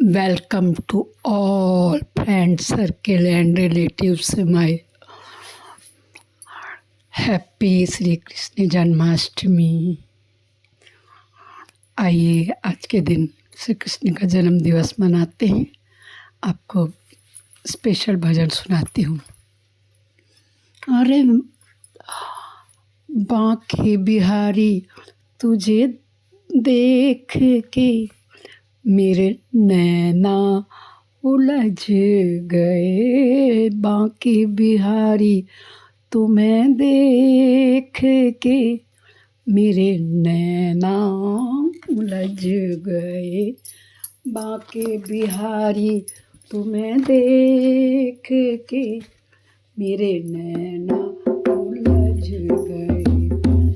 Welcome to all friends, circle and relatives. My happy Shri Krishna Janmashtami. आइए आज के दिन श्री कृष्ण का जन्म दिवस मनाते हैं। आपको स्पेशल भजन सुनाती हूँ। अरे बांके बिहारी तुझे देख के मेरे नैना उलझ गए। बांके बिहारी तुम्हें देख के मेरे नैना उलझ गए। बांके बिहारी तुम्हें देख के मेरे नैना उलझ गए।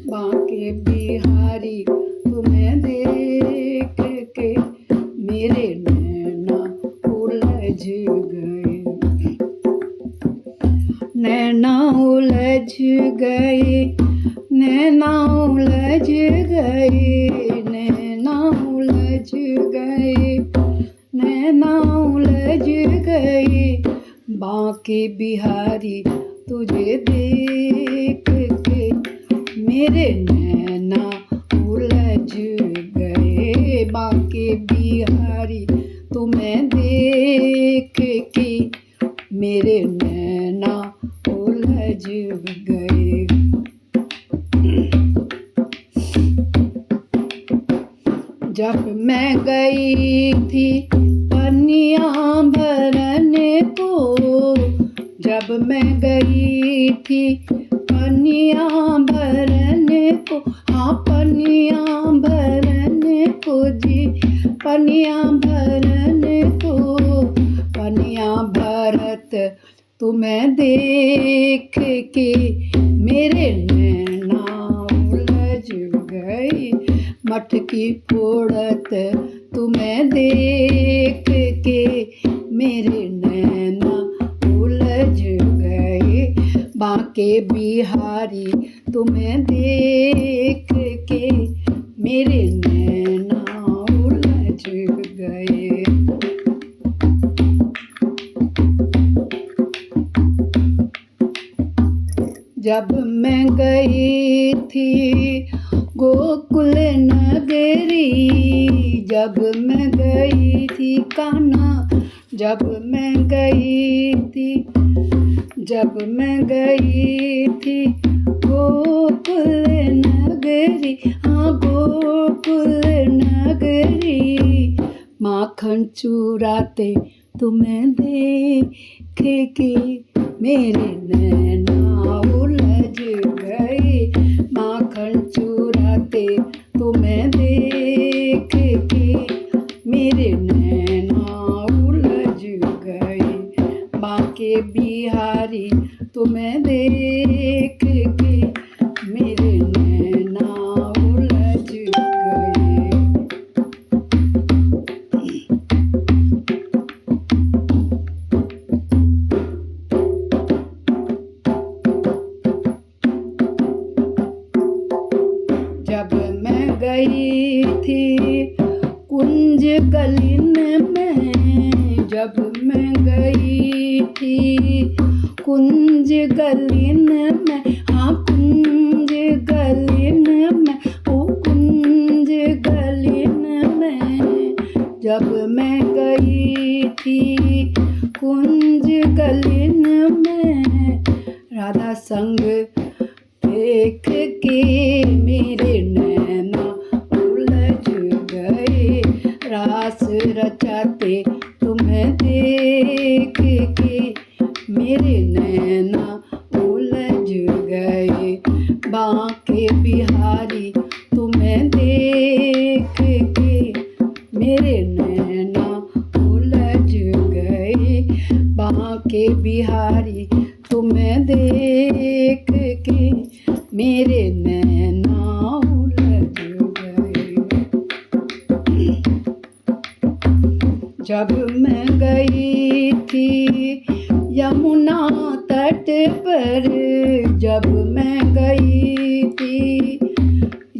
बांके बिहारी तुम्हें देख के मेरे नैना उलझ गए। नैना उलझ गए, नैना उलझ गए, नैना उलझ गए, नैना उलझ गए। बांके बिहारी तुझे देख के मेरे नैना उलझ गए। बांके बिहारी तुम्हें देख के मेरे नैना उलझ गए। जब मैं गई थी पनिया भरने को, जब मैं गई थी पनिया भरने को, हाँ पनिया भरने को जी, पनिया भरने को, पनिया भरत तुम्हें देख के मेरे नैना उलझ गए। मटकी फोड़त तुम्हें देख के मेरे नैना उलझ गए। बांके बिहारी तुम्हें देख के मेरे नैना उलझ गए। जब मैं गई थी गोकुल नगरी, जब मैं गई थी कान्हा, जब मैं गई थी, जब मैं गई थी गोकुल नगरी, हाँ गोकुल नगरी। माखन चुराते तुम्हें देख के मेरे नैना उलझ गए। माखन चुराते तुम्हें देख के मेरे नैना उलझ गए। बांके बिहारी तुम्हें देख के मेरे नैना उलझ गए। जब मैं गई थी कुंज गलिन में, जब मैं गई थी कुंज गलिन में, हाँ कुंज गलिन में, ओ कुंज गलिन में। जब मैं गई थी कुंज गलिन में, राधा संग देख के मेरे नैना उलझ गए। रास रचाते तुम्हें देख के मेरे नैना उलझ गए। बांके बिहारी तुम्हें देख के मेरे नैना उलझ गए। बांके बिहारी तुम्हें देख के मेरे नैना उलझ गए। जब मैं गई थी यमुना तट पर, जब मैं गई थी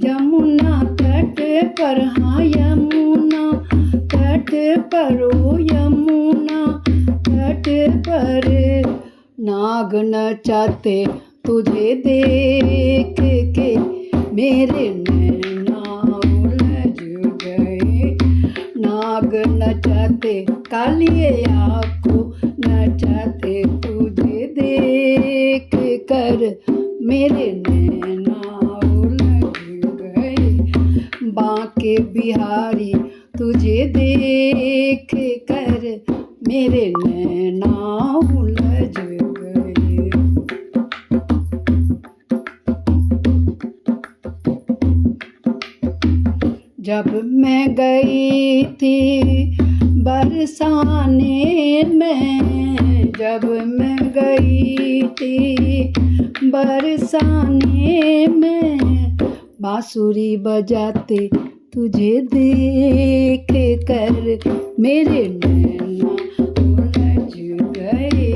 यमुना तट पर, हाँ यमुना तट तट पर ओ यमुना तट पर नाग नचाते तुझे देख के मेरे नैना उलझ गए। नाग नचाते कालिए आँखों नचाते तुझे देख कर मेरे नैना उलझ गए। बांके बिहारी तुझे देख कर मेरे नैना उलझ गए। जब मैं गई थी बरसाने में, जब मैं गई थी बरसाने में, बांसुरी बजाते तुझे देख कर मेरे नैना उलझ गए।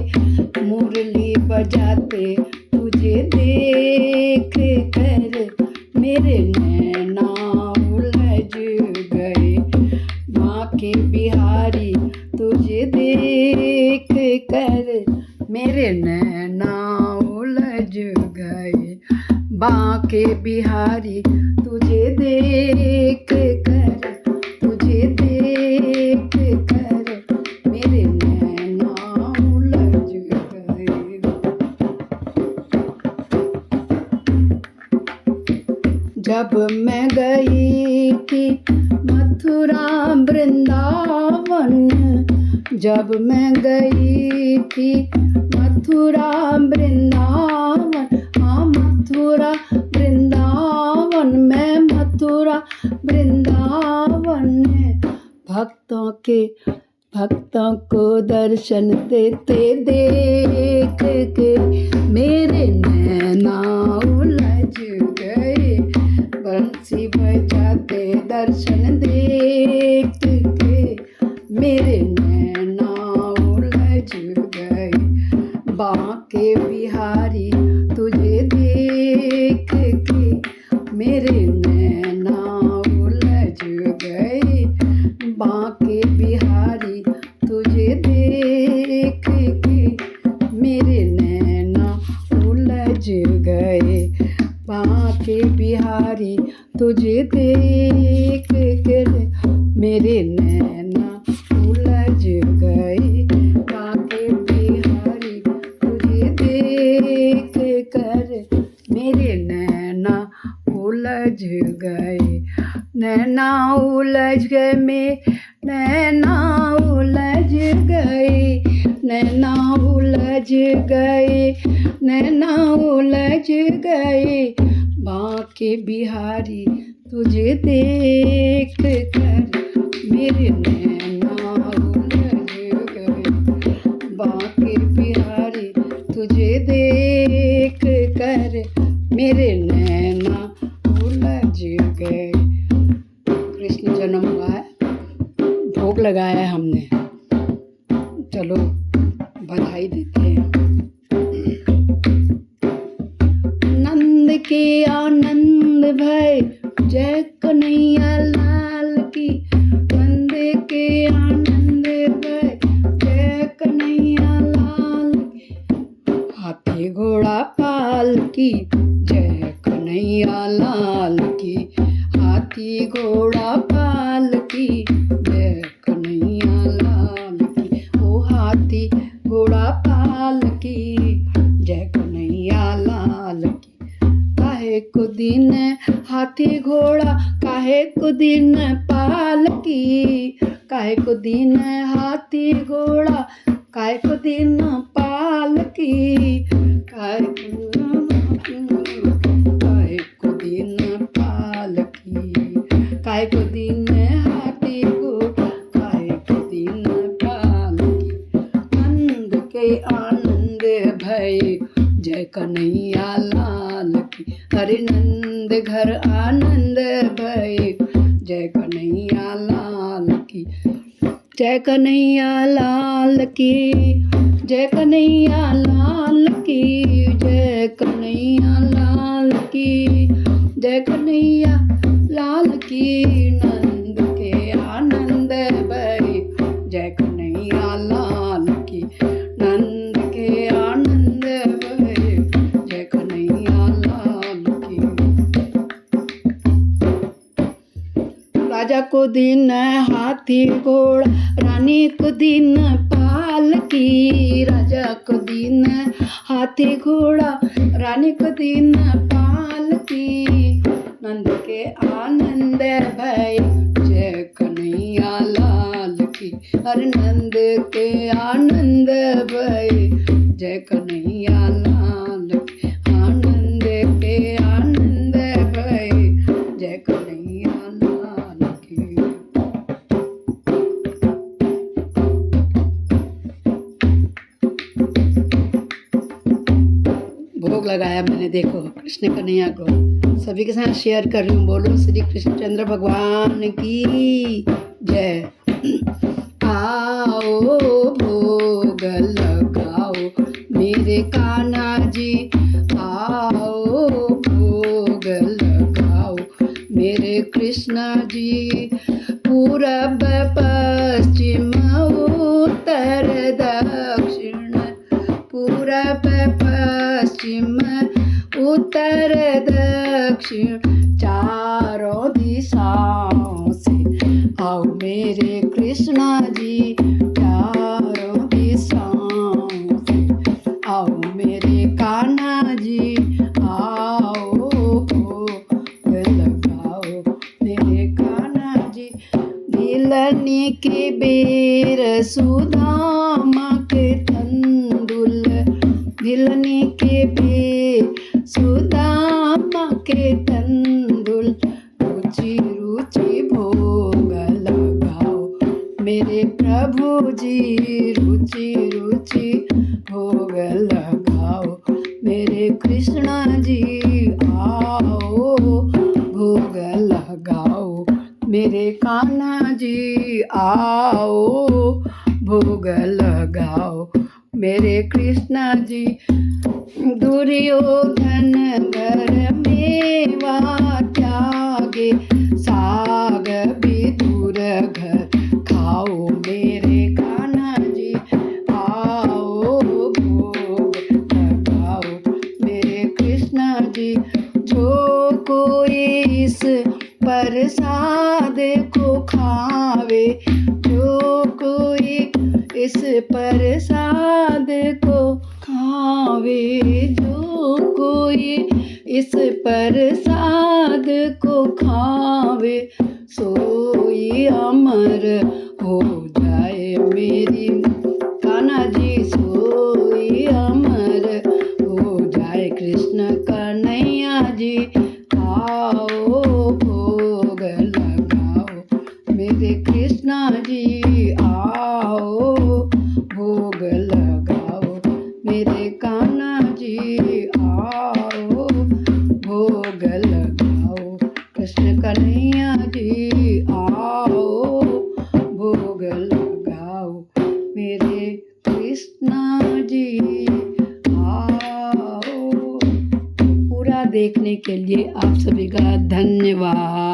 मुरली बजाते तुझे देख कर मेरे नैना उलझ गए। बांके बिहारी तुझे देख कर मेरे नैना उलझ गए। बांके बिहारी तुझे देख कर, तुझे देख कर मेरे नैना उलझ गए। जब मैं गई थी मथुरा वृंदावन, जब मैं गई थी मथुरा वृंदावन, हाँ मथुरा वृंदावन, मैं मथुरा वृंदावन में भक्तों को दर्शन देते देख के मेरे नैना उलझ गए। बंसी बजाते दर्शन देख के मेरे नैना उलझ गए। बांके बिहारी तुझे देख के मेरे नैना उलझ गए। बांके बिहारी तुझे देख के मेरे नैना उलझ गए। बांके बिहारी तुझे देख कर मेरे नैना उलझ गए। बांके बिहारी तुझे देख कर मेरे नैना उलझ गए। नैना उलझ गए नैना उलझ गए, नैना उलझ गए, नैना उलझ गए। बांके बिहारी तुझे देख कर मेरे नैना उलझ गए। बांके बिहारी तुझे देख कर मेरे नैना उलझ गए। कृष्ण जन्म हुआ है, भोग लगाया है हमने, चलो बधाई देते हैं। नंद के आनंद भय जय कन्हैया लाल की, नंद के आनंद भय जय कन्हैया लाल की। हाथी घोड़ा पाल की जय कन्हैया लाल की, हाथी घोड़ा पाल की जय कन्हैया लाल की। ओ हाथी घोड़ा पाल की जय कन्हैया लाल की। काहे को दिन हाथी घोड़ा, काहे को दिन पाल की, काहे को दिन हाथी घोड़ा, काहे को दिन पाल की। काहे को दिन पाल की, काहे को दिन हाथी घोड़ा, काहे को दिन पाल की। नंद के आनंद भय जय कन्हैया लाल की, हरे नंद घर आनंद भय जय कन्हैया लाल की। जय कन्हैया लाल की, जय कन्हैया लाल की, जय कन्हैया लाल की, जय कन्हैया लाल की। नंद के आनंद भय राजा को दिन हाथी घोड़ा, रानी को दिन पालकी। राजा को दिन हाथी घोड़ा, रानी को दिन पालकी। नंद के आनंद भय, जय कन्हैया लाल की। हर नंद के आनंद भय, जय कन्हैया लाल की। आनंद के आनंद भय, जय कन्हैया लाल की। भोग लगाया मैंने, देखो कृष्ण कन्हैया को सभी के साथ शेयर कर रही हूँ। बोलो श्री कृष्णचंद्र भगवान की जय। आओ भोग लगाओ मेरे कान्हा जी, आओ भोग लगाओ मेरे कृष्ण जी। पूरब पश्चिम उत्तर दक्षिण, पूरब पश्चिम उत्तर दक्षिण, चारों दिशाओं से आओ मेरे कृष्ण जी। चारों दिशाओं से आओ मेरे कान्हा जी। आओ भोग लगाओ मेरे कान्हा जी। मिलनी के बेर सुदामा के तंदुल, मिलनी के बेर सुदामा के तंदुल। रुचि रुचि भोग लगाओ मेरे प्रभु जी। रुचि रुचि भोग लगाओ मेरे कृष्ण जी। आओ भोग लगाओ मेरे कान्हा जी। आओ भोग लगाओ मेरे कृष्ण जी। दुर्योधन घर मेवा त्यागे, साग विदुर घर खाओ मेरे कान्हा जी। आओ भोग लगाओ मेरे कृष्ण जी। जो कोई इस प्रसाद को खावे, जो कोई इस प्रसाद को खावे, जो कोई इस प्रसाद को खावे, सोई अमर हो जाए मेरी कान्हा जी। सोई अमर हो जाए कृष्ण कन्हैया जी। आओ भोग लगाओ मेरे कृष्ण जी। आओ भोग लगाओ मेरे कान्हा जी। आओ भोग लगाओ कृष्ण कन्हैया जी। आओ भोग लगाओ मेरे कृष्ण जी। आओ। पूरा देखने के लिए आप सभी का धन्यवाद।